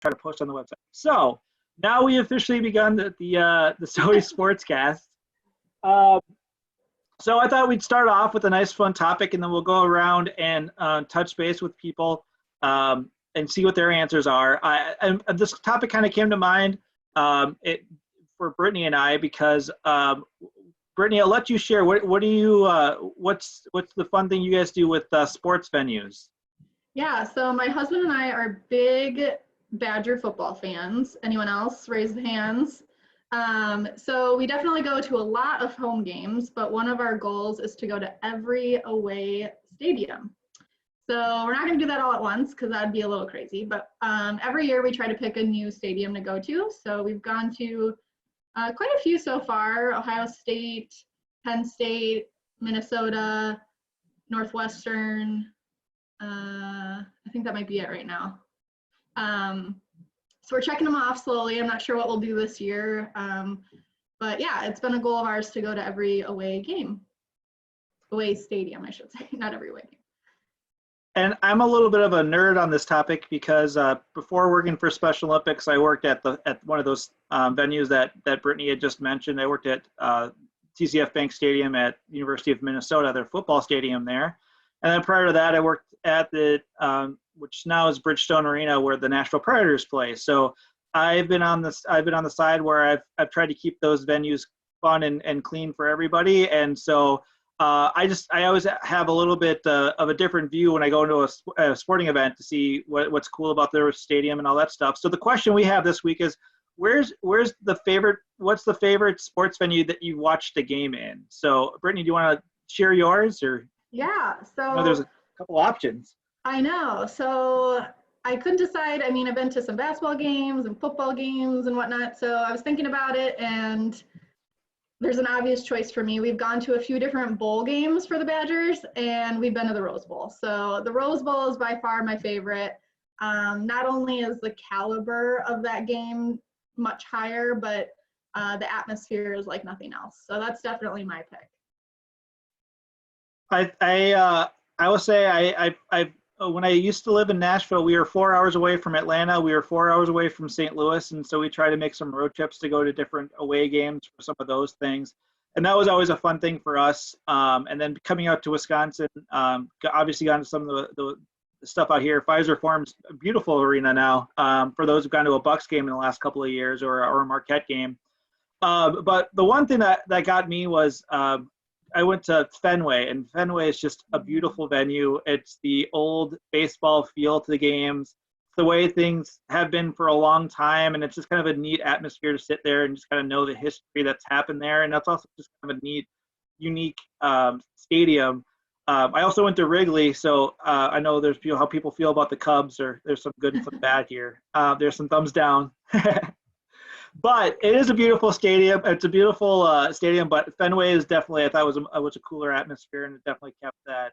try to post on the website. So now we officially begun the SOWI Sportscast. So I thought we'd start off with a nice fun topic, and then we'll go around and touch base with people and see what their answers are. And this topic kind of came to mind for Brittany and I because Brittany, I'll let you share. What do you what's the fun thing you guys do with sports venues? Yeah, so my husband and I are big Badger football fans. Anyone else? Raise the hands. So we definitely go to a lot of home games, but one of our goals is to go to every away stadium. So we're not going to do that all at once because that'd be a little crazy, but every year we try to pick a new stadium to go to. So we've gone to quite a few so far: Ohio State, Penn State, Minnesota, Northwestern. I think that might be it right now. So we're checking them off slowly. I'm not sure what we'll do this year. But yeah, it's been a goal of ours to go to every away game. Away stadium, I should say, not every away game. And I'm a little bit of a nerd on this topic because before working for Special Olympics, I worked at one of those venues that Brittany had just mentioned. I worked at TCF Bank Stadium at University of Minnesota, their football stadium there. And then prior to that, I worked at the which now is Bridgestone Arena, where the Nashville Predators play. So I've been on the side where I've tried to keep those venues fun and clean for everybody. And so I always have a little bit of a different view when I go into a sporting event to see what's cool about their stadium and all that stuff. So the question we have this week is, what's the favorite sports venue that you watched a game in? So Brittany, do you want to share yours? Or yeah, so there's a couple options. I know. So I couldn't decide. I mean, I've been to some basketball games and football games and whatnot. So I was thinking about it, and there's an obvious choice for me. We've gone to a few different bowl games for the Badgers, and we've been to the Rose Bowl. So the Rose Bowl is by far my favorite. Not only is the caliber of that game much higher, but the atmosphere is like nothing else. So that's definitely my pick. I will say I when I used to live in Nashville, we were 4 hours away from Atlanta. We were 4 hours away from St. Louis, and so we try to make some road trips to go to different away games for some of those things. And that was always a fun thing for us. And then coming out to Wisconsin, obviously gone to some of the stuff out here. Pfizer Farm's a beautiful arena now for those who've gone to a Bucks game in the last couple of years or a Marquette game. But the one thing that got me was I went to Fenway, and Fenway is just a beautiful venue. It's the old baseball feel to the games. It's the way things have been for a long time, and it's just kind of a neat atmosphere to sit there and just kind of know the history that's happened there. And that's also just kind of a neat, unique stadium. I also went to Wrigley, so I know there's how people feel about the Cubs, or there's some good and some bad here. There's some thumbs down. But it is a beautiful stadium. It's a beautiful stadium, but Fenway is definitely, I thought was a cooler atmosphere, and it definitely kept that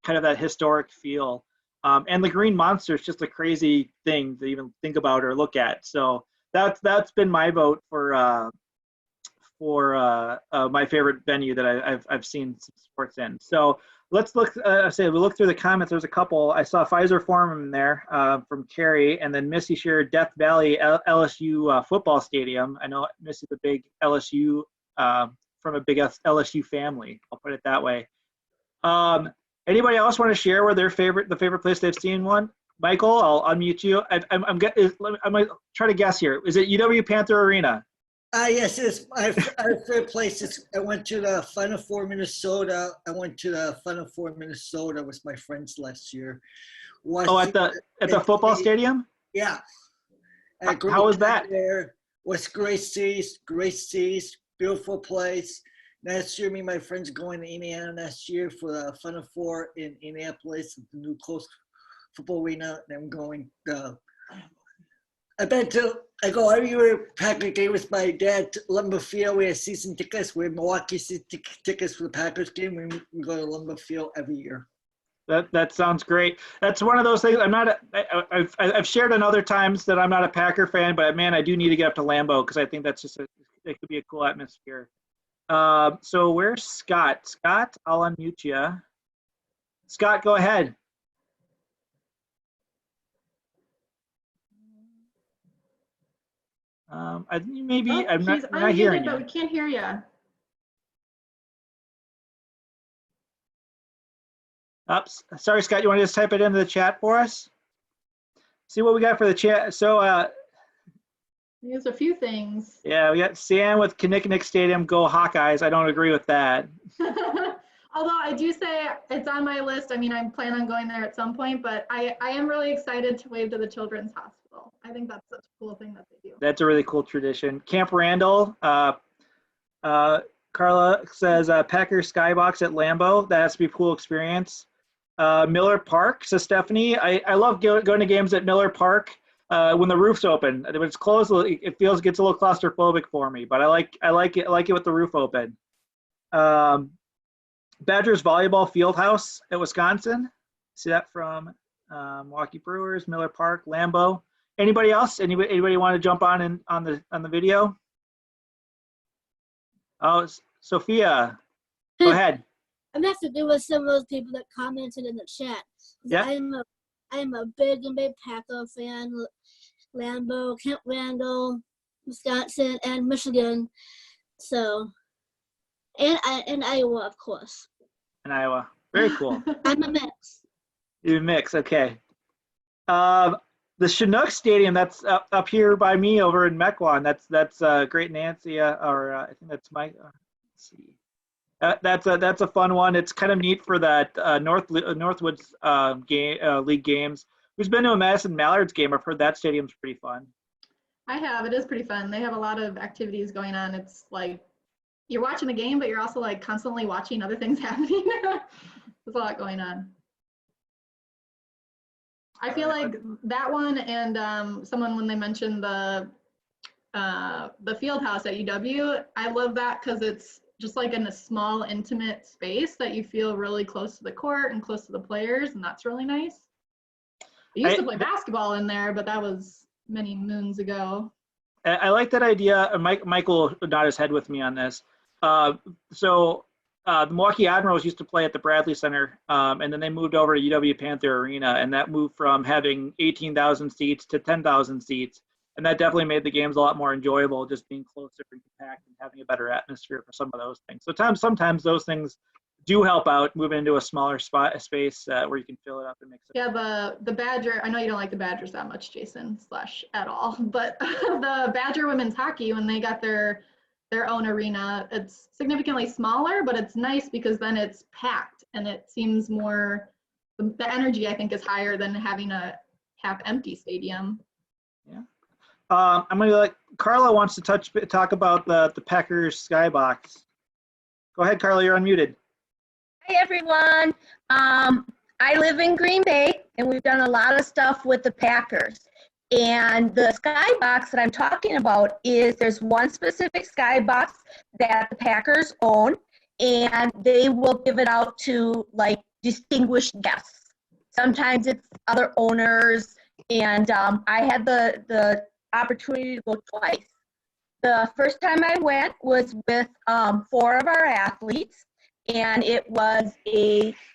kind of that historic feel. And the Green Monster is just a crazy thing to even think about or look at. So that's been my vote for my favorite venue that I've seen some sports in. So let's look. We look through the comments. There's a couple. I saw Pfizer Forum in there from Carrie, and then Missy shared Death Valley LSU football stadium. I know Missy's a big LSU from a big LSU family. I'll put it that way. Anybody else want to share where the favorite place they've seen one? Michael, I'll unmute you. I'm gonna try to guess here. Is it UW Panther Arena? Yes, it's my favorite place. I went to the Final Four, Minnesota. With my friends last year. At the football stadium? Yeah. How was that? There was great seats, beautiful place. Last year, me and my friends going to Indiana last year for the Final Four in Indianapolis, the new Coast Football Arena. And I'm going I go every year, Packer game with my dad to Lumber Field. We have season tickets. We have Milwaukee season tickets for the Packers game. We go to Lumber Field every year. That sounds great. That's one of those things. I've shared on other times that I'm not a Packer fan, but man, I do need to get up to Lambeau because I think that's it could be a cool atmosphere. So where's Scott? Scott, I'll unmute you. Scott, go ahead. I think maybe Oh, I'm he's not hearing unmuted, but we you. can't hear you. Oops. Sorry, Scott. You want to just type it into the chat for us? See what we got for the chat. So, There's a few things. yeah, we got Sam with Kinnikinnick Stadium. Go Hawkeyes. I don't agree with that. Although I do say it's on my list. I mean, I plan on going there at some point, but I am really excited to wave to the Children's Hospital. I think that's such a cool thing that they do. That's a really cool tradition. Camp Randall. Carla says Packers Skybox at Lambeau. That has to be a cool experience. Miller Park, says Stephanie. I love going to games at Miller Park when the roof's open. When it's gets a little claustrophobic for me, but I like it with the roof open. Badgers Volleyball Fieldhouse at Wisconsin. See that from Milwaukee Brewers, Miller Park, Lambeau. Anybody else? Anybody want to jump on the video? Oh, Sophia, go ahead. I'm have to do with some of those people that commented in the chat. Yeah. I am a big Packer fan. Lambeau, Camp Randall, Wisconsin, and Michigan. So, and Iowa, of course. In Iowa, very cool. I'm a mix. You mix, okay. The Chinook Stadium, that's up here by me over in Mequon. That's Great Nancy, or I think that's Mike. Let's see. That's a fun one. It's kind of neat for that Northwoods league games. Who's been to a Madison Mallards game? I've heard that stadium's pretty fun. I have. It is pretty fun. They have a lot of activities going on. It's like you're watching the game, but you're also like constantly watching other things happening. There's a lot going on. I feel like that one and someone when they mentioned the field house at UW, I love that because it's just like in a small intimate space that you feel really close to the court and close to the players, and that's really nice. I used to play basketball in there, but that was many moons ago. I like that idea. Michael nod his head with me on this. The Milwaukee Admirals used to play at the Bradley Center, and then they moved over to UW Panther Arena, and that moved from having 18,000 seats to 10,000 seats, and that definitely made the games a lot more enjoyable, just being closer and compact and having a better atmosphere for some of those things. So sometimes those things do help out, moving into a smaller space where you can fill it up and mix it. Yeah, the Badger, I know you don't like the Badgers that much, Jason, / at all, but the Badger women's hockey, when they got their own arena, it's significantly smaller, but it's nice because then it's packed and it seems more, the energy I think is higher than having a half empty stadium. Yeah. I'm gonna Carla wants to talk about the Packers Skybox. Go ahead, Carla, you're unmuted. Hi everyone. I live in Green Bay and we've done a lot of stuff with the Packers. And the skybox that I'm talking about is there's one specific skybox that the Packers own, and they will give it out to like distinguished guests. Sometimes it's other owners, and I had the opportunity to go twice. The first time I went was with 4 of our athletes, and it was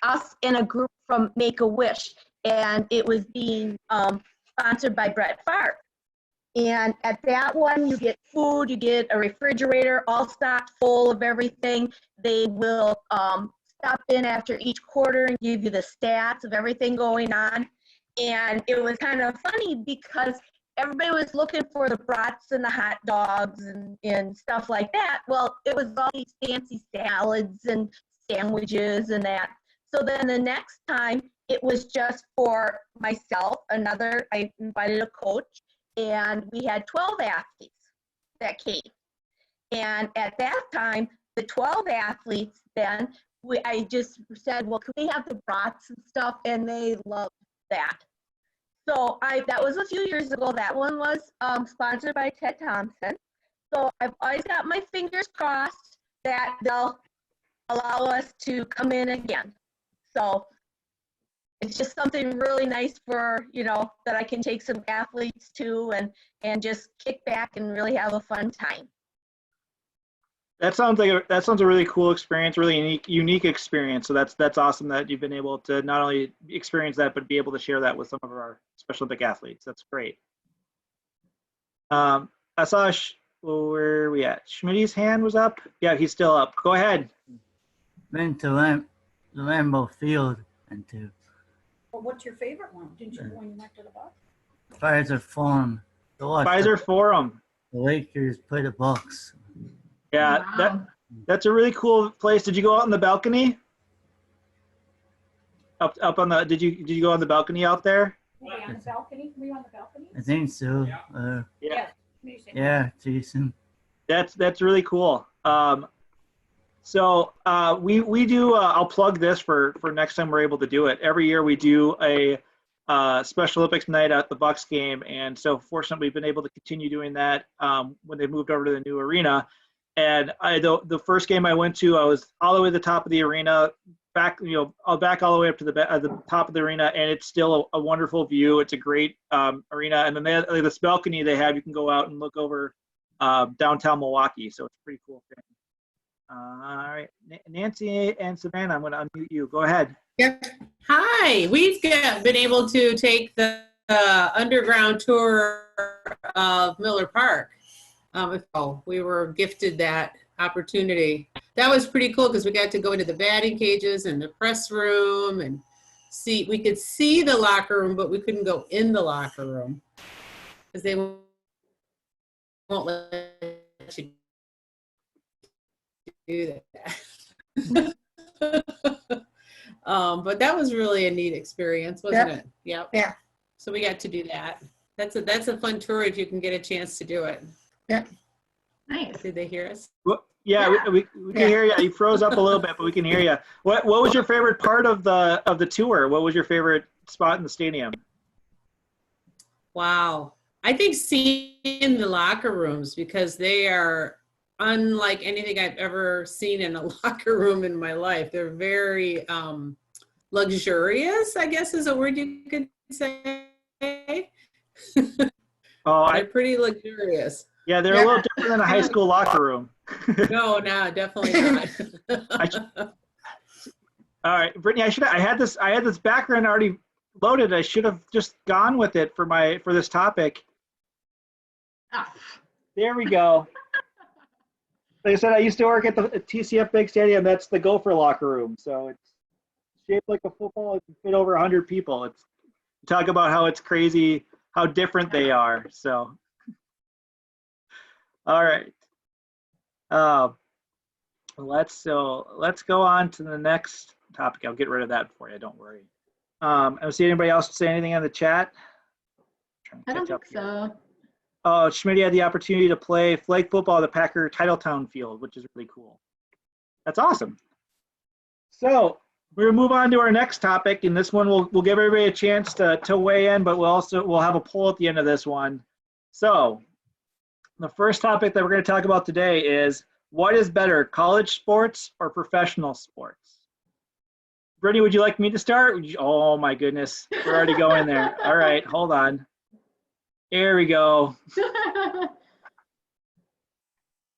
us in a group from Make-A-Wish, and it was being sponsored by Brett Favre. And at that one, you get food, you get a refrigerator all stocked full of everything. They will stop in after each quarter and give you the stats of everything going on. And it was kind of funny because everybody was looking for the brats and the hot dogs and stuff like that. Well, it was all these fancy salads and sandwiches and that. So then the next time, it was just for myself, I invited a coach, and we had 12 athletes that came. And at that time, the 12 athletes then, I just said, well, can we have the brats and stuff? And they loved that. So that was a few years ago. That one was sponsored by Ted Thompson. So I've always got my fingers crossed that they'll allow us to come in again. So it's just something really nice for, that I can take some athletes to and just kick back and really have a fun time. That sounds a really cool experience, really unique experience. So that's awesome that you've been able to not only experience that, but be able to share that with some of our special big athletes. That's great. I saw, where are we at? Schmitty's hand was up? Yeah, he's still up. Go ahead. Been to Lambeau Field and to Well, what's your favorite one? Didn't you go when you went to the Bucks? Pfizer Forum to watch Pfizer Forum. the Lakers play the Bucks. Yeah, Wow. that's a really cool place. Did you go out on the balcony? Up on the, did you go on the balcony out there? Were you on the balcony? Were you on the balcony? I think so. Yeah. Amazing. Yeah, Jason. That's really cool. So we do. I'll plug this for next time we're able to do it. Every year we do a Special Olympics night at the Bucks game, and so fortunately we've been able to continue doing that when they moved over to the new arena. And the first game I went to, I was all the way to the top of the arena, back all the way up to the top of the arena, and it's still a wonderful view. It's a great arena, and then they have, this balcony they have. You can go out and look over downtown Milwaukee, so it's a pretty cool thing. All right, Nancy and Savannah, I'm going to unmute you. Go ahead. Yep. Hi, we've been able to take the underground tour of Miller Park. We were gifted that opportunity. That was pretty cool because we got to go into the batting cages and the press room and we could see the locker room, but we couldn't go in the locker room because they won't let you do that. But that was really a neat experience, wasn't it? Yep. Yeah. So we got to do that. That's a fun tour if you can get a chance to do it. Yeah. Nice. Did they hear us? Well, yeah, we can hear you. You froze up a little bit, but we can hear you. What was your favorite part of the tour? What was your favorite spot in the stadium? Wow. I think seeing the locker rooms, because they are unlike anything I've ever seen in a locker room in my life. They're very luxurious, I guess is a word you could say. They're pretty luxurious. Yeah, they're a little different than a high school locker room. No, definitely not. All right, Brittany, I had this background already loaded. I should have just gone with it for this topic. Ah. There we go. Like I said, I used to work at the TCF Big Stadium. That's the Gopher locker room. So it's shaped like a football. It can fit over 100 people. Talk about how it's crazy, how different they are. So, all right. Let's go on to the next topic. I'll get rid of that for you. Don't worry. I don't see anybody else say anything in the chat. I don't think so. Oh, Schmidt had the opportunity to play flag football at the Packer Titletown field, which is really cool. That's awesome. So we'll move on to our next topic, and this one we'll give everybody a chance to weigh in, but we'll have a poll at the end of this one. So the first topic that we're going to talk about today is, what is better, college sports or professional sports? Brittany, would you like me to start? Oh my goodness, we're already going there. All right, hold on. There we go.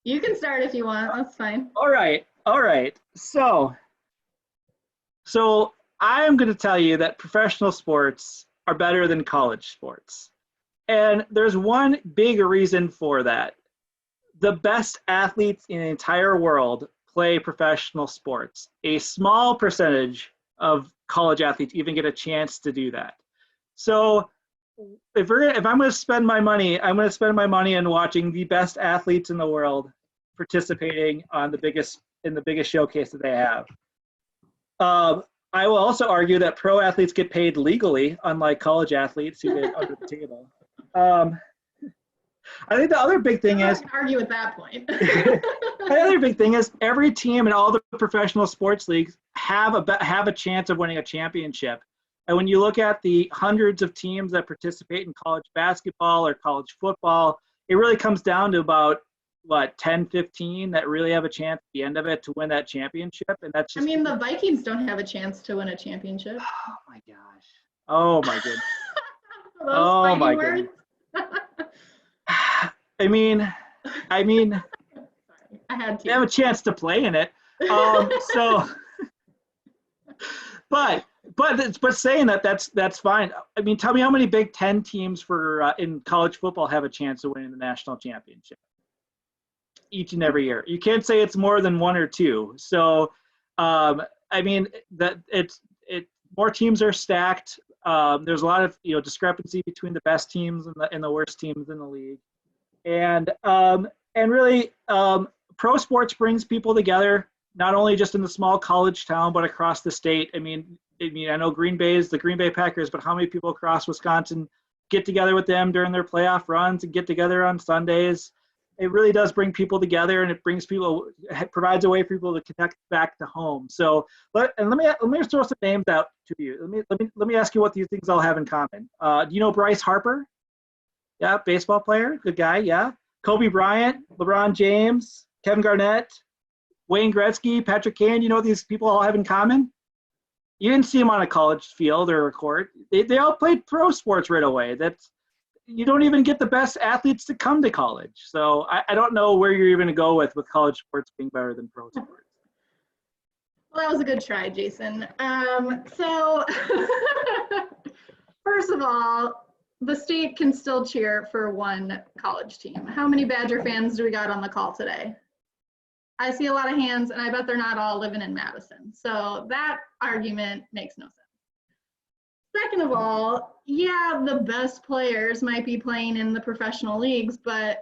You can start if you want. That's fine. All right. So I'm going to tell you that professional sports are better than college sports. And there's one big reason for that. The best athletes in the entire world play professional sports. A small percentage of college athletes even get a chance to do that. So if I'm going to spend my money, I'm going to spend my money on watching the best athletes in the world participating in the biggest showcase that they have. I will also argue that pro athletes get paid legally, unlike college athletes who get under the table. I think the other big thing is, I can argue at that point. the other big thing is every team in all the professional sports leagues have a chance of winning a championship. And when you look at the hundreds of teams that participate in college basketball or college football, it really comes down to about, 10, 15 that really have a chance at the end of it to win that championship. And that's just, the Vikings don't have a chance to win a championship. Oh my gosh. Oh my goodness. Those Oh my fighting goodness. words? I mean, I had they have a to. chance to play in it. But but saying that, that's fine. I mean, tell me how many Big Ten teams for in college football have a chance of winning the national championship each and every year. You can't say it's more than one or two. So, I mean, that it's more teams are stacked. There's a lot of discrepancy between the best teams and the worst teams in the league, and really, pro sports brings people together, not only just in the small college town, but across the state. I mean, I know Green Bay is the Green Bay Packers, but how many people across Wisconsin get together with them during their playoff runs and get together on Sundays? It really does bring people together, and it provides a way for people to connect back to home. So, let me throw some names out to you. Let me ask you what these things all have in common. Do you know Bryce Harper? Yeah, baseball player, good guy. Yeah, Kobe Bryant, LeBron James, Kevin Garnett, Wayne Gretzky, Patrick Kane. You know what these people all have in common? You didn't see them on a college field or a court. They all played pro sports right away. You don't even get the best athletes to come to college. So I don't know where you're even going to go with college sports being better than pro sports. Well, that was a good try, Jason. So first of all, the state can still cheer for one college team. How many Badger fans do we got on the call today? I see a lot of hands, and I bet they're not all living in Madison. So that argument makes no sense. Second of all, yeah, the best players might be playing in the professional leagues, but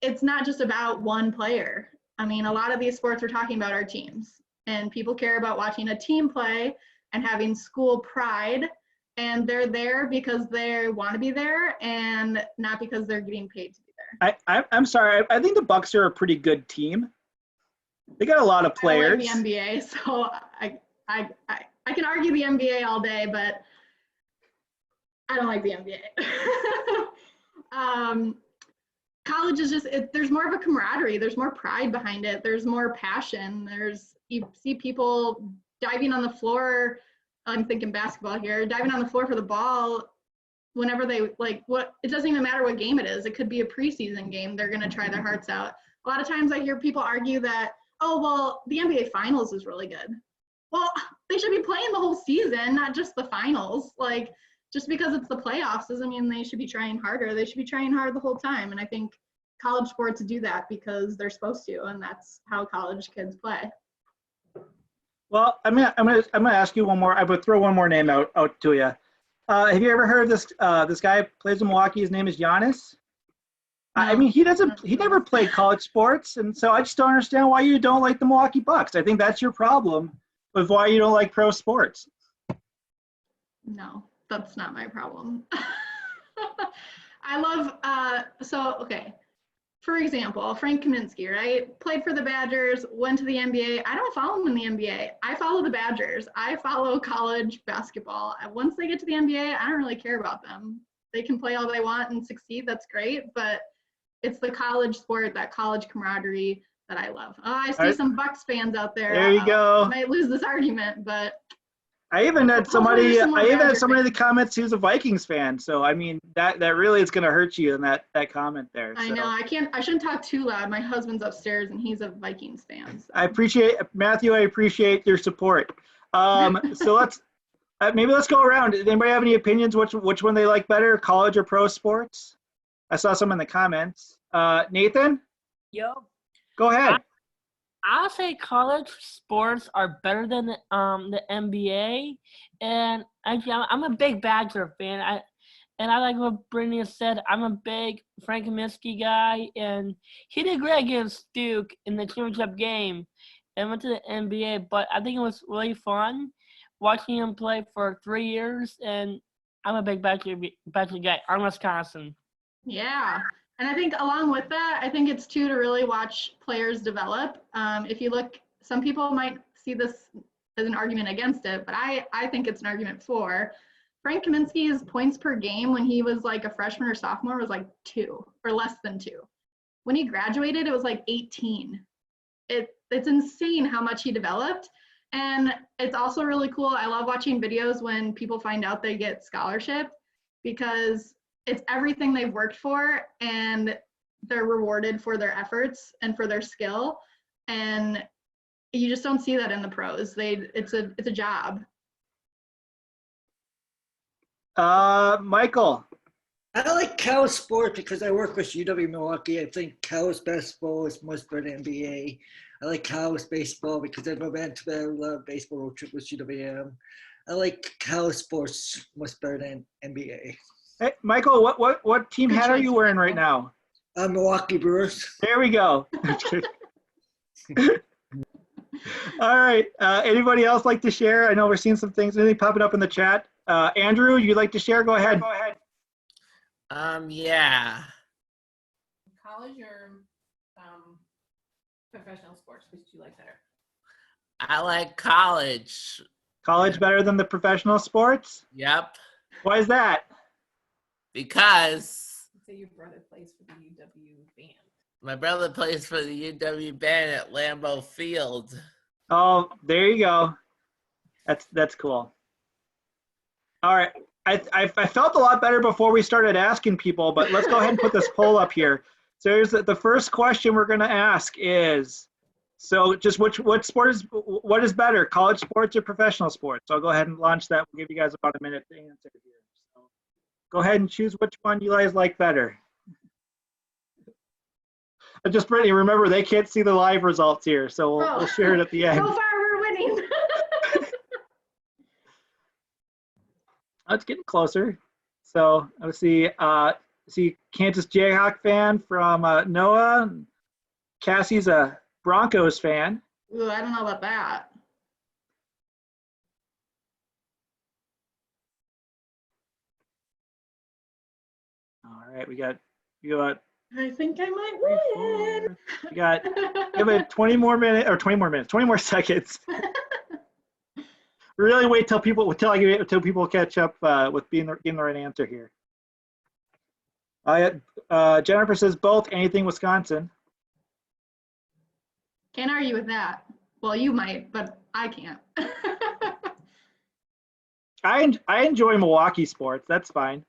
it's not just about one player. I mean, a lot of these sports we're talking about are teams, and people care about watching a team play and having school pride, and they're there because they want to be there and not because they're getting paid to be there. I'm sorry. I think the Bucks are a pretty good team. They got a lot of players. I like the NBA, so I can argue the NBA all day, but I don't like the NBA. College is just, there's more of a camaraderie. There's more pride behind it. There's more passion. You see people diving on the floor. I'm thinking basketball here, diving on the floor for the ball whenever it doesn't even matter what game it is. It could be a preseason game. They're going to try their hearts out. A lot of times I hear people argue that, oh, well, the NBA finals is really good. Well, they should be playing the whole season, not just the finals. Just because it's the playoffs doesn't mean they should be trying harder. They should be trying hard the whole time. And I think college sports do that because they're supposed to, and that's how college kids play. Well, I'm gonna ask you one more. I would throw one more name out to you. Have you ever heard of this guy plays in Milwaukee? His name is Giannis. No. I mean, he never played college sports, and so I just don't understand why you don't like the Milwaukee Bucks. I think that's your problem with why you don't like pro sports. No, that's not my problem. I love, okay. For example, Frank Kaminsky, right? Played for the Badgers, went to the NBA. I don't follow him in the NBA. I follow the Badgers. I follow college basketball. Once they get to the NBA, I don't really care about them. They can play all they want and succeed. That's great. But it's the college sport, that college camaraderie that I love. Oh, I see some Bucks fans out there. There you go. I might lose this argument, but I even had somebody in the comments who's a Vikings fan. So I mean, that really is going to hurt you in that comment there. I know. I shouldn't talk too loud. My husband's upstairs and he's a Vikings fan. So. I appreciate your support. So let's go around. Does anybody have any opinions? Which one they like better, college or pro sports? I saw some in the comments. Nathan? Yo. Go ahead. I'll say college sports are better than the NBA, and actually, I'm a big Badger fan. I like what Brittany said. I'm a big Frank Kaminsky guy, and he did great against Duke in the championship game, and went to the NBA. But I think it was really fun watching him play for 3 years, and I'm a big Badger guy. I'm Wisconsin. Yeah. And I think along with that, I think it's too to really watch players develop. If you look, some people might see this as an argument against it, but I think it's an argument for. Frank Kaminsky's points per game when he was like a freshman or sophomore was like 2 or less than 2. When he graduated, it was like 18. It's insane how much he developed. And it's also really cool. I love watching videos when people find out they get scholarship because it's everything they've worked for and they're rewarded for their efforts and for their skill. And you just don't see that in the pros. It's a job. Michael. I like college sport because I work with UW Milwaukee. I think college basketball is much better than NBA. I like college baseball because I've been to a lot of baseball road trip with UWM. I like college sports much better than NBA. Hey, Michael, what team hat are you wearing right now? Milwaukee Brewers. There we go. All right. Anybody else like to share? I know we're seeing some things. Anything popping up in the chat? Andrew, you'd like to share? Go ahead. Yeah. College or professional sports? Which do you like better? I like college. College better than the professional sports? Yep. Why is that? Because Say your brother plays for the UW band. my brother plays for the UW band at Lambeau Field. Oh, there you go. That's cool. All right. I felt a lot better before we started asking people, but let's go ahead and put this poll up here. So here's the first question we're going to ask is, so just what is better, college sports or professional sports? So I'll go ahead and launch that. We'll give you guys about a minute to answer here. So go ahead and choose which one you guys like better. And just Brittany, remember they can't see the live results here, so we'll share it at the end. So far, we're winning. Oh, it's getting closer. So let's see. See Kansas Jayhawk fan from Noah. Cassie's a Broncos fan. Ooh, I don't know about that. All right, we got I think I might win. we got give it 20 more seconds. Really wait till people catch up with getting the right answer here. Jennifer says both. Anything Wisconsin. Can't argue with that. Well, you might, but I can't. I enjoy Milwaukee sports. That's fine.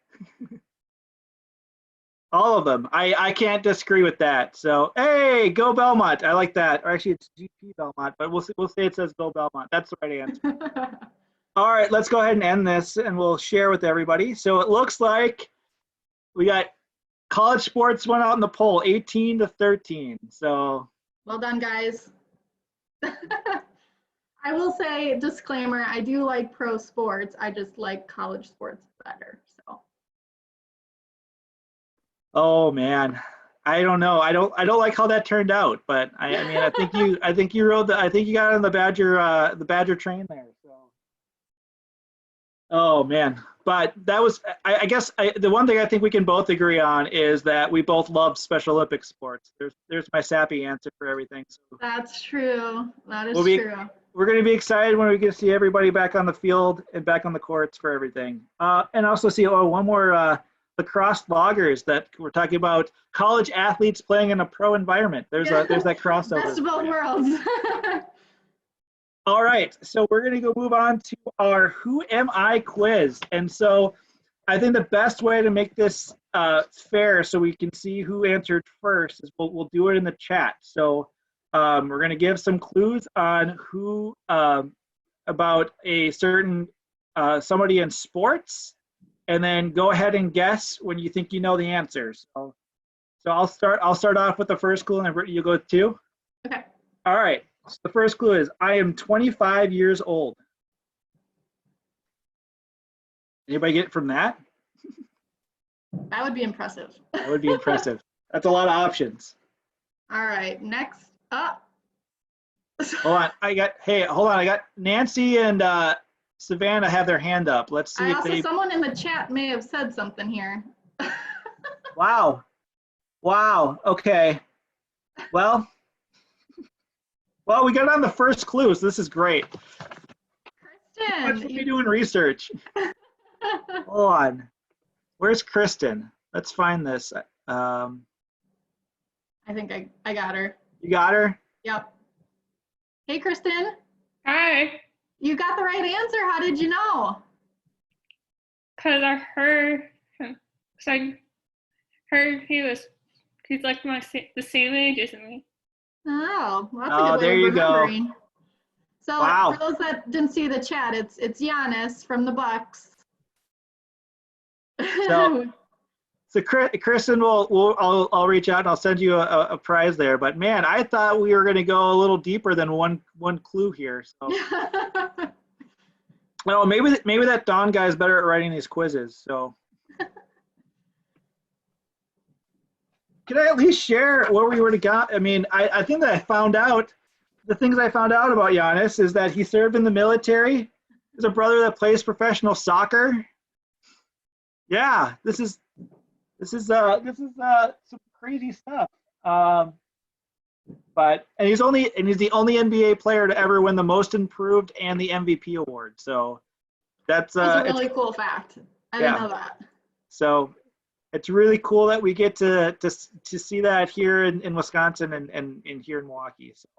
All of them. I can't disagree with that. So hey, go Belmont. I like that. Or actually, it's GP Belmont, but we'll say it says go Belmont. That's the right answer. All right, let's go ahead and end this, and we'll share with everybody. So it looks like we got college sports went out in the poll, 18-13. So Well done, guys. I will say, disclaimer, I do like pro sports. I just like college sports better. So. oh man, I don't know. I don't like how that turned out, but I mean, I think you got on the Badger train there. So. Oh man, but that was I guess the one thing I think we can both agree on is that we both love Special Olympic sports. There's my sappy answer for everything. So That's true. That is true. We're going to be excited when we get to see everybody back on the field and back on the courts for everything. And also see one more lacrosse loggers that we're talking about college athletes playing in a pro environment. There's that crossover. Best of both worlds. All right, so we're going to go move on to our Who Am I quiz. And so I think the best way to make this fair so we can see who answered first is we'll do it in the chat. So we're going to give some clues on who, about a certain somebody in sports, and then go ahead and guess when you think you know the answers. So I'll start off with the first clue, and then you go with two. Okay. All right. So the first clue is I am 25 years old. Anybody get it from that? That would be impressive. That would be impressive. That's a lot of options. All right, next up. Hold on. I got Nancy and Savannah have their hand up. Let's see if they. Someone in the chat may have said something here. Wow. Okay. Well, we got on the first clue, so this is great. Kristen. Let's be doing research. Hold on. Where's Kristen? Let's find this. I think I got her. You got her? Yep. Hey, Kristen. Hi. You got the right answer. How did you know? Cause I heard him. Cause I heard he's like the same age as me. Oh, well, that's a good way there of you go. remembering. So Wow. for those that didn't see the chat, it's Giannis from the Bucks. So Kristen, I'll reach out and I'll send you a prize there. But man, I thought we were going to go a little deeper than one clue here. So, well, maybe that Don guy is better at writing these quizzes. So, can I at least share where we were to go? I mean, I think that I found out the things I found out about Giannis is that he served in the military. There's a brother that plays professional soccer. Yeah, this is some crazy stuff. But he's the only NBA player to ever win the Most Improved and the MVP award. So that's a really cool fact. I didn't know that. So it's really cool that we get to see that here in Wisconsin and here in Milwaukee. So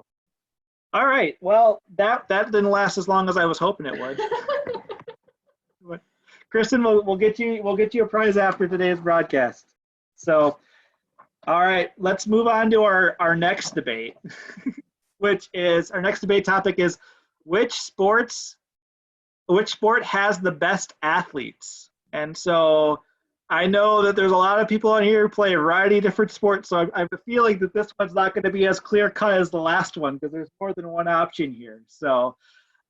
all right, well that didn't last as long as I was hoping it would. But Kristen, we'll get you a prize after today's broadcast. So, all right, let's move on to our next debate, which is our next debate topic is which sport has the best athletes. And so I know that there's a lot of people on here who play a variety of different sports, so I have a feeling that this one's not going to be as clear cut as the last one because there's more than one option here. So,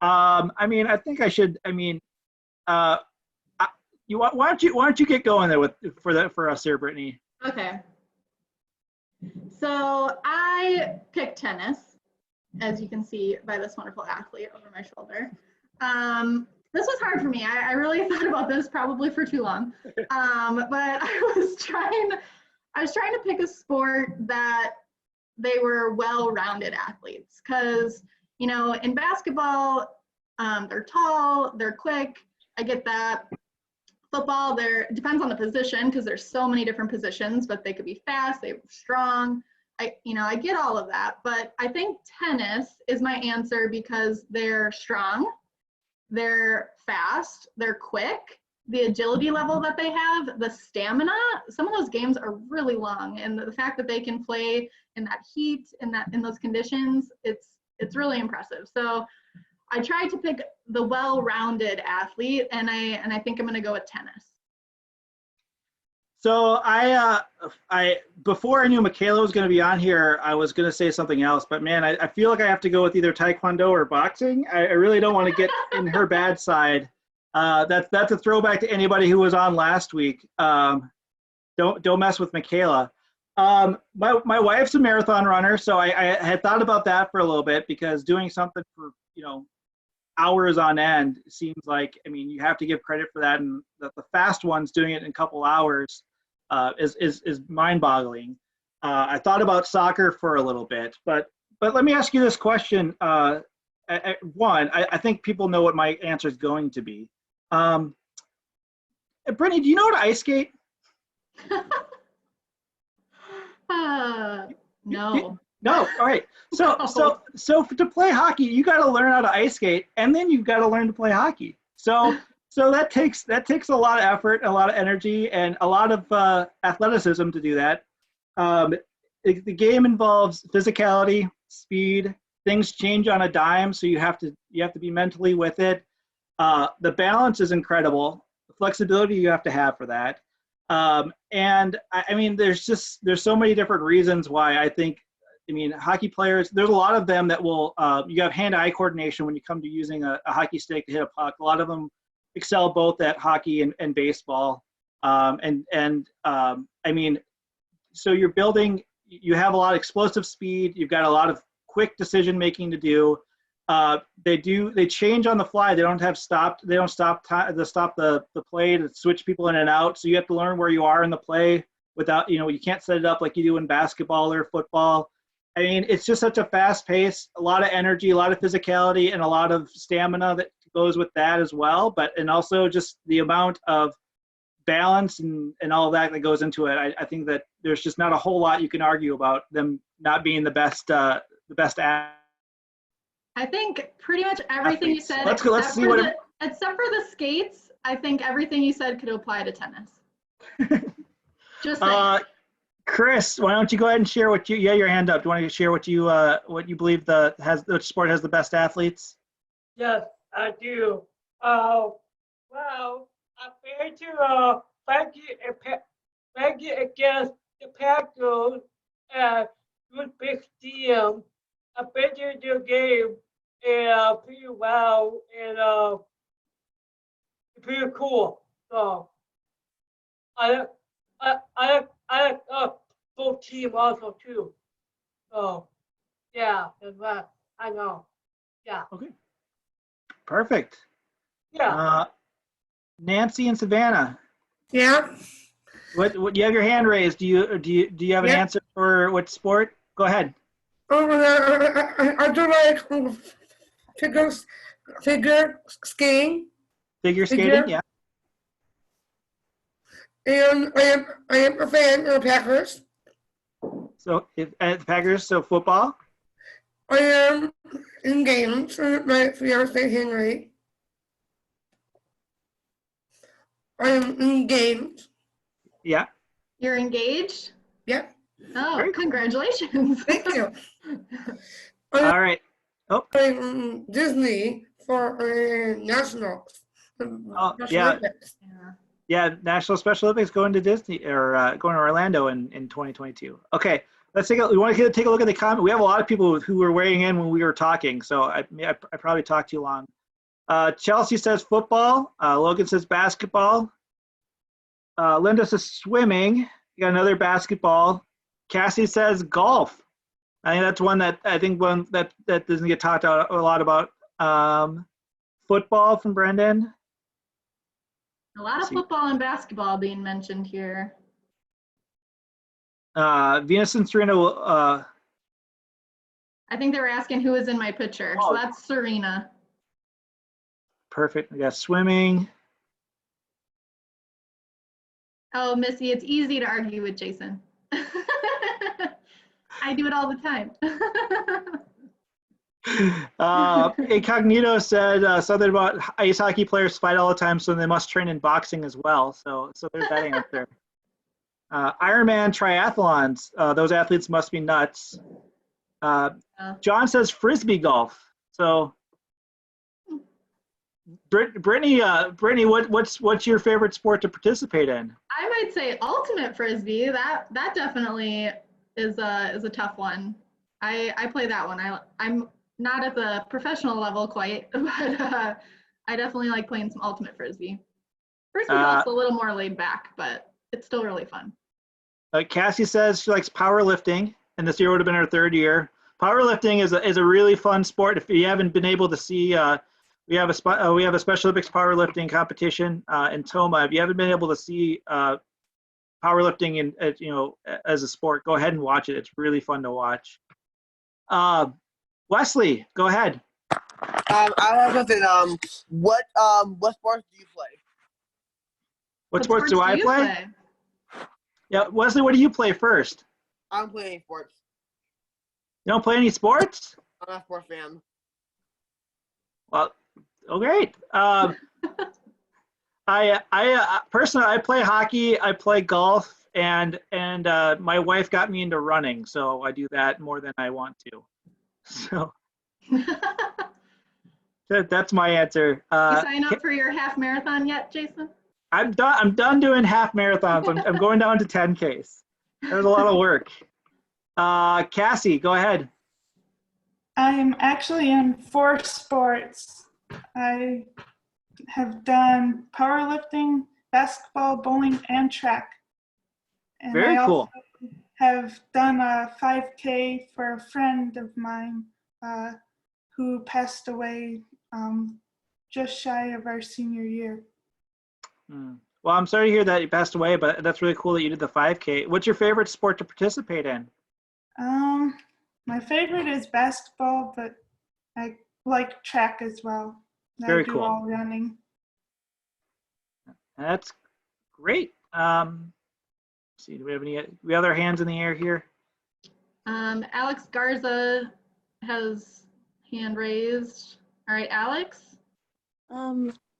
I mean, I think I should. I mean, why don't you get going there for us here, Brittany? Okay. So I picked tennis, as you can see by this wonderful athlete over my shoulder. This was hard for me. I really thought about this probably for too long. But I was trying to pick a sport that they were well-rounded athletes, because in basketball, they're tall, they're quick. I get that. Football, it depends on the position because there's so many different positions, but they could be fast, they're strong. I get all of that, but I think tennis is my answer because they're strong, they're fast, they're quick, the agility level that they have, the stamina. Some of those games are really long, and the fact that they can play in that heat, in those conditions, it's really impressive. So I tried to pick the well-rounded athlete, and I think I'm going to go with tennis. So I before I knew Michaela was going to be on here, I was going to say something else, but man, I feel like I have to go with either Taekwondo or boxing. I really don't want to get in her bad side. That's a throwback to anybody who was on last week. Don't mess with Michaela. My wife's a marathon runner, so I had thought about that for a little bit because doing something for hours on end seems like, I mean, you have to give credit for that, and the fast ones doing it in a couple hours is mind-boggling. I thought about soccer for a little bit, but let me ask you this question. One, I think people know what my answer is going to be. Brittany, do you know how to ice skate? No. No, all right. So to play hockey, you got to learn how to ice skate, and then you've got to learn to play hockey. So that takes a lot of effort, a lot of energy, and a lot of athleticism to do that. The game involves physicality, speed. Things change on a dime, so you have to be mentally with it. The balance is incredible. The flexibility you have to have for that. And I mean, there's so many different reasons why I think. I mean, hockey players, there's a lot of them that will, you have hand-eye coordination when you come to using a hockey stick to hit a puck. A lot of them excel both at hockey and baseball. I mean, so you have a lot of explosive speed. You've got a lot of quick decision-making to do. They change on the fly. They don't stop the play to switch people in and out. So you have to learn where you are in the play without, you can't set it up like you do in basketball or football. I mean, it's just such a fast pace, a lot of energy, a lot of physicality, and a lot of stamina that goes with that as well. And also just the amount of balance and all of that goes into it. I think that there's just not a whole lot you can argue about them not being the best athlete. I think pretty much everything you said, let's see what except for the skates, I think everything you said could apply to tennis. Just saying. Chris, why don't you go ahead and share your hand up. Do you want to share what you believe which sport has the best athletes? Yes, I do. Well, compared to fighting against the Packers at Good Big Stadium. I've been to their game and pretty well and pretty cool. So I both team also too. So yeah, that's right. I know. Yeah. Okay. Perfect. Yeah. Nancy and Savannah. Yeah. What you have your hand raised? Do you have an answer for what sport? Go ahead. I do like figure skating. Figure skating, yeah. And I am a fan of the Packers. So if at the Packers, so football. I am engaged with my fiance Henry. I am engaged. Yeah. You're engaged? Yeah. Oh, Very cool. Congratulations. Thank you. All right. Oh. I'm Disney for nationals. Oh, yeah. Yeah, National Special Olympics going to Disney or going to Orlando in 2022. Okay, let's take a. We want to take a look at the comment. We have a lot of people who were weighing in when we were talking, so I probably talked too long. Chelsea says football. Logan says basketball. Linda says swimming. You got another basketball. Cassie says golf. I think that's one that that doesn't get talked a lot about. Football from Brendan. A lot of football and basketball being mentioned here. Venus and Serena will. I think they were asking who is in my picture. So that's Serena. Perfect. We got swimming. Oh, Missy, it's easy to argue with Jason. I do it all the time. Incognito said something about ice hockey players fight all the time, so they must train in boxing as well. So there's that answer. Ironman triathlons. Those athletes must be nuts. John says frisbee golf. So, Brittany, what's your favorite sport to participate in? I might say ultimate frisbee. That definitely is a tough one. I play that one. I'm not at the professional level quite, but I definitely like playing some ultimate frisbee. Frisbee golf's a little more laid back, but it's still really fun. Cassie says she likes powerlifting, and this year would have been her third year. Powerlifting is a really fun sport. If you haven't been able to see, we have a Special Olympics powerlifting competition in Toma. If you haven't been able to see powerlifting as a sport, go ahead and watch it. It's really fun to watch. Wesley, go ahead. I have something. What sports do you play? What sports do I play? Yeah, Wesley, what do you play first? I don't play any sports. You don't play any sports? I'm not a sports fan. Well, oh great. I personally, I play hockey, I play golf, and my wife got me into running, so I do that more than I want to. So that's my answer. You sign up for your half marathon yet, Jason? I'm done doing half marathons. I'm going down to 10Ks. There's a lot of work. Cassie, go ahead. I'm actually in 4 sports. I have done powerlifting, basketball, bowling, and track. And Very cool. Have done a 5K for a friend of mine who passed away just shy of our senior year. Well, I'm sorry to hear that you passed away, but that's really cool that you did the 5K. What's your favorite sport to participate in? My favorite is basketball, but I like track as well. Very I do cool. all running. That's great. Let's see, do we have any other hands in the air here? Alex Garza has hand raised. All right, Alex.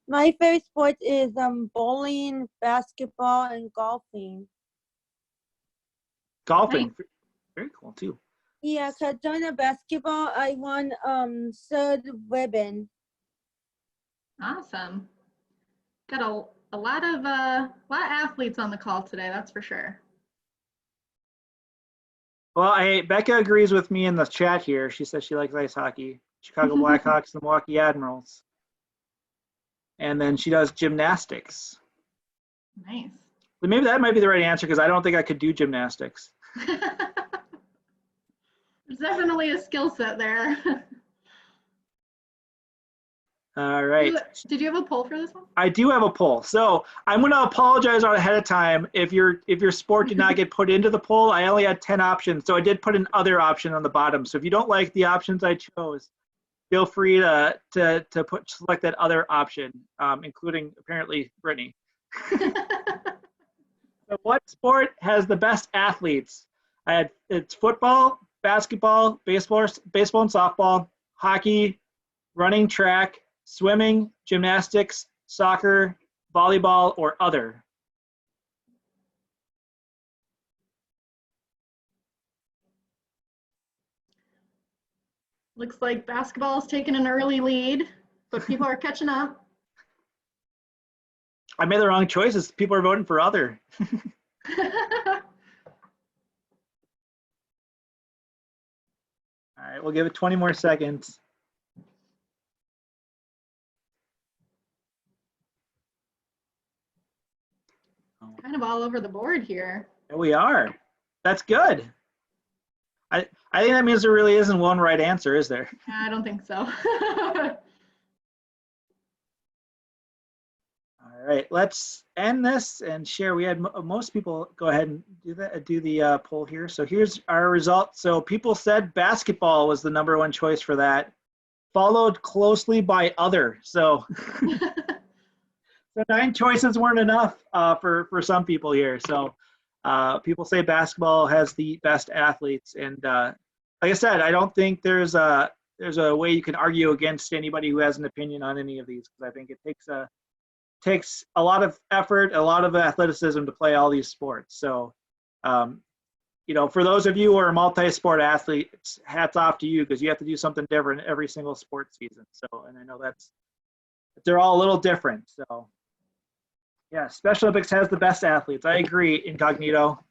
My favorite sport is bowling, basketball, and golfing. Golfing, very cool too. Yeah, cause during the basketball, I won third ribbon. Awesome. Got a lot of athletes on the call today, that's for sure. Well, Becca agrees with me in the chat here. She says she likes ice hockey. Chicago Blackhawks, the Milwaukee Admirals. And then she does gymnastics. Nice. But maybe that might be the right answer because I don't think I could do gymnastics. There's definitely a skill set there. All right. Did you have a poll for this one? I do have a poll. So I'm going to apologize ahead of time if your sport did not get put into the poll. I only had 10 options, so I did put an other option on the bottom. So if you don't like the options I chose, feel free to select that other option, including apparently Brittany. So what sport has the best athletes? It's football, basketball, baseball and softball, hockey, running track, swimming, gymnastics, soccer, volleyball, or other. Looks like basketball is taking an early lead, but people are catching up. I made the wrong choices. People are voting for other. All right, we'll give it 20 more seconds. Kind of all over the board here. There we are. That's good. I think that means there really isn't one right answer, is there? I don't think so. All right, let's end this and share. We had most people go ahead and do the poll here. So here's our result. So people said basketball was the #1 choice for that, followed closely by other. So, so 9 choices weren't enough for some people here. So people say basketball has the best athletes, and like I said, I don't think there's a way you can argue against anybody who has an opinion on any of these, because I think it takes a lot of effort, a lot of athleticism to play all these sports. So, you know, for those of you who are multi-sport athletes, hats off to you, because you have to do something different every single sports season. So, and I know they're all a little different. So, yeah, Special Olympics has the best athletes. I agree, Incognito.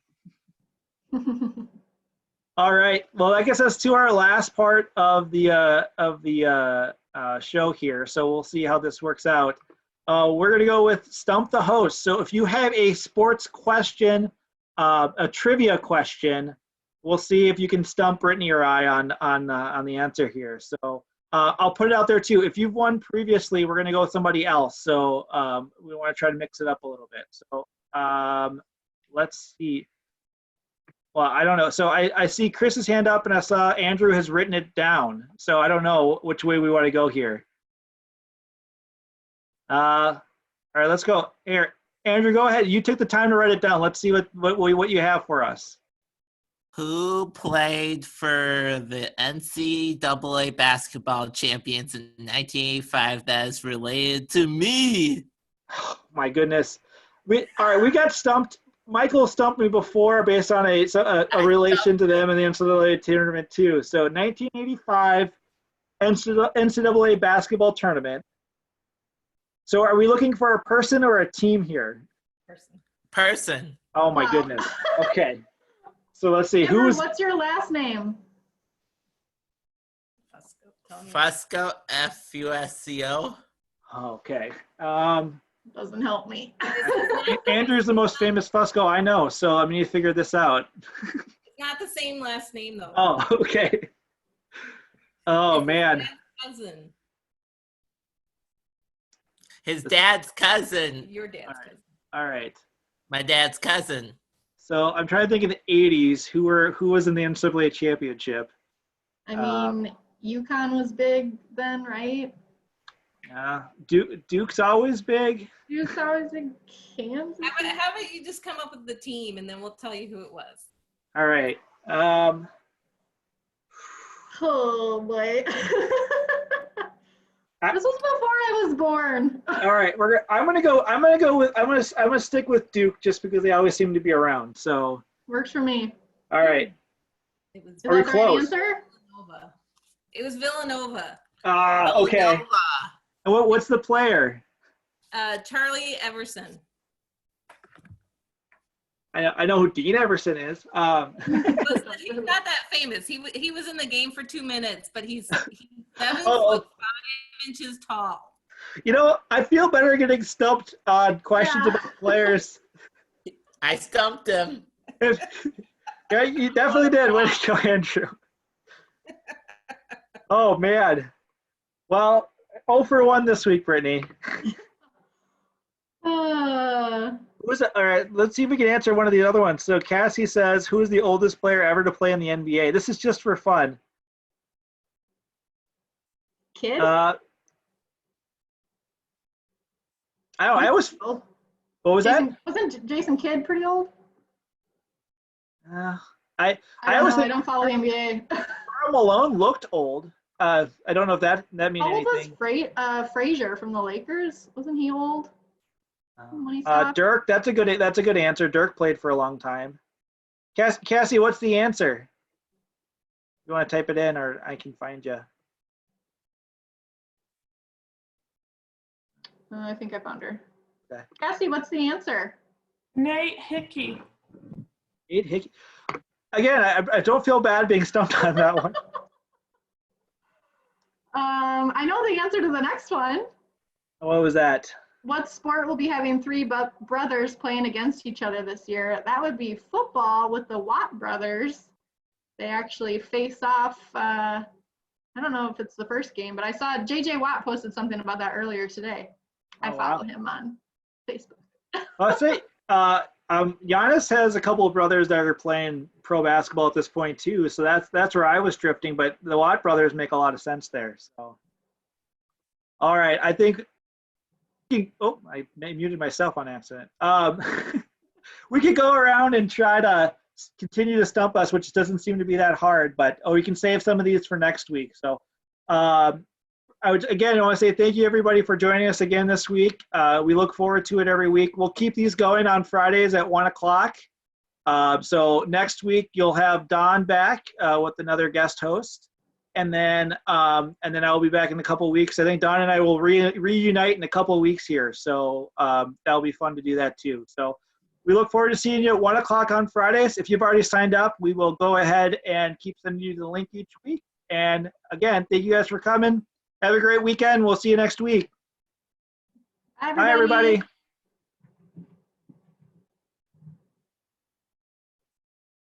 All right. Well, I guess that's to our last part of the show here. So we'll see how this works out. We're going to go with Stump the Host. So if you have a sports question, a trivia question, we'll see if you can stump Brittany or I on the answer here. So I'll put it out there too. If you've won previously, we're going to go with somebody else. So we want to try to mix it up a little bit. So let's see. Well, I don't know. So I see Chris's hand up, and I saw Andrew has written it down. So I don't know which way we want to go here. All right, let's go. Here, Andrew, go ahead. You took the time to write it down. Let's see what you have for us. Who played for the NCAA basketball champions in 1985 that is related to me? Oh, my goodness. All right, we got stumped. Michael stumped me before based on a relation to them in the NCAA tournament too. So 1985 NCAA basketball tournament. So are we looking for a person or a team here? Person. Oh my goodness. Okay. So let's see. Amber, what's your last name? Fusco, F-U-S-C-O. Okay. Doesn't help me. Andrew's the most famous Fusco I know, so I'm going to figure this out. It's not the same last name, though. Oh, okay. Oh, man. Cousin. His dad's cousin. Your dad's cousin. All right. My dad's cousin. So I'm trying to think of the 80s. Who was in the NCAA championship? I mean, UConn was big then, right? Yeah. Duke's always big. Duke's always big. Kansas. How about you just come up with the team, and then we'll tell you who it was. All right. Oh boy. This was before I was born. All right, I'm gonna stick with Duke just because they always seem to be around. So works for me. All right. It was Are we close? Answer? Villanova. It was Villanova. Okay. And what's the player? Charlie Everson. I know who Dean Everson is. He's not that famous. He was in the game for 2 minutes, but he's 7 foot 5 inches tall. You know, I feel better getting stumped on questions about players. I stumped him. Yeah, you definitely did. Way to go, Andrew. Oh, man. Well, 0 for 1 this week, Brittany. Who's it? All right, let's see if we can answer one of the other ones. So Cassie says, who is the oldest player ever to play in the NBA? This is just for fun. Kid? I was. What was that? Wasn't Jason Kidd pretty old? I don't follow the NBA. Karl Malone looked old. I don't know if that means How old was anything. Frazier from the Lakers? Wasn't he old? When he stopped? Dirk, that's a good answer. Dirk played for a long time. Cassie, what's the answer? You want to type it in, or I can find you? I think I found her. Okay. Cassie, what's the answer? Nate Hickey. Nate Hickey. Again, I don't feel bad being stumped on that one. I know the answer to the next one. What was that? What sport will be having 3 brothers playing against each other this year? That would be football with the Watt brothers. They actually face off. I don't know if it's the first game, but I saw JJ Watt posted something about that earlier today. I follow him on Facebook. I'll say Giannis has a couple of brothers that are playing pro basketball at this point too, so that's where I was drifting. But the Watt brothers make a lot of sense there. So, all right, I think. Oh, I muted myself on accident. We could go around and try to continue to stump us, which doesn't seem to be that hard. But we can save some of these for next week. So, I want to say thank you everybody for joining us again this week. We look forward to it every week. We'll keep these going on Fridays at 1 o'clock. So next week you'll have Don back with another guest host, and then I'll be back in a couple of weeks. I think Don and I will reunite in a couple of weeks here. So that'll be fun to do that too. So we look forward to seeing you at 1 o'clock on Fridays. If you've already signed up, we will go ahead and keep sending you the link each week. And again, thank you guys for coming. Have a great weekend. We'll see you next week. Bye, Bye, everybody.